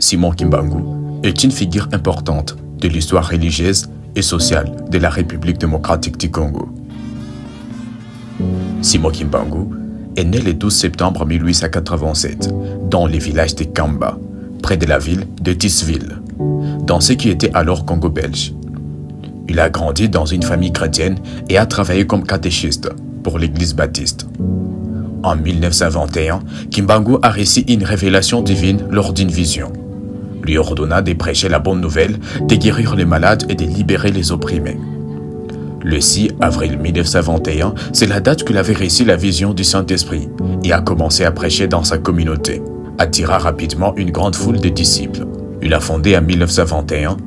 Simon Kimbangu est une figure importante de l'histoire religieuse et sociale de la République démocratique du Congo. Simon Kimbangu est né le 12 septembre 1887 dans le village de Kamba, près de la ville de Tisville, dans ce qui était alors Congo belge. Il a grandi dans une famille chrétienne et a travaillé comme catéchiste pour l'église baptiste. En 1921, Kimbangu a reçu une révélation divine lors d'une vision. Lui ordonna de prêcher la bonne nouvelle, de guérir les malades et de libérer les opprimés. Le 6 avril 1921, c'est la date qu'il avait reçu la vision du Saint-Esprit et a commencé à prêcher dans sa communauté, attira rapidement une grande foule de disciples. Il a fondé en 1921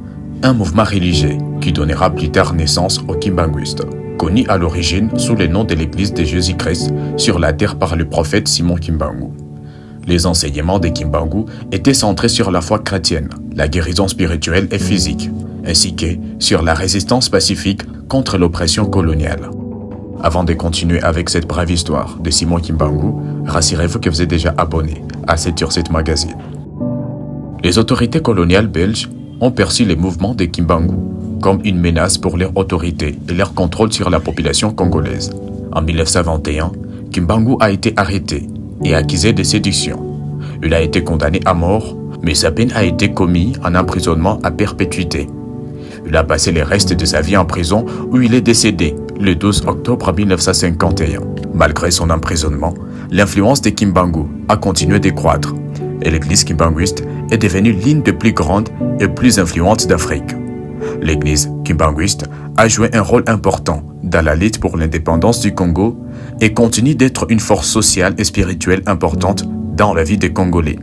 un mouvement religieux qui donnera plus tard naissance aux Kimbanguistes, connu à l'origine sous le nom de l'Église de Jésus-Christ sur la terre par le prophète Simon Kimbangu. Les enseignements de Kimbangu étaient centrés sur la foi chrétienne, la guérison spirituelle et physique, ainsi que sur la résistance pacifique contre l'oppression coloniale. Avant de continuer avec cette brève histoire de Simon Kimbangu, rassurez-vous que vous êtes déjà abonné à cette magazine. Les autorités coloniales belges ont perçu les mouvements de Kimbangu comme une menace pour leur autorité et leur contrôle sur la population congolaise. En 1921, Kimbangu a été arrêté et accusé de sédition. Il a été condamné à mort, mais sa peine a été commise en emprisonnement à perpétuité. Il a passé le reste de sa vie en prison où il est décédé le 12 octobre 1951. Malgré son emprisonnement, l'influence de Kimbangu a continué de croître et l'église kimbanguiste est devenue l'une des plus grandes et plus influentes d'Afrique. L'église kimbanguiste a joué un rôle important dans la lutte pour l'indépendance du Congo et continue d'être une force sociale et spirituelle importante dans la vie des Congolais.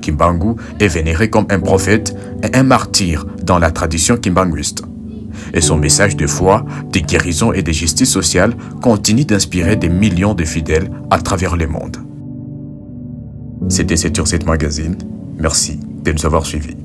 Kimbangu est vénéré comme un prophète et un martyr dans la tradition kimbanguiste. Et son message de foi, de guérison et de justice sociale continue d'inspirer des millions de fidèles à travers le monde. C'était sur cette magazine. Merci de nous avoir suivis.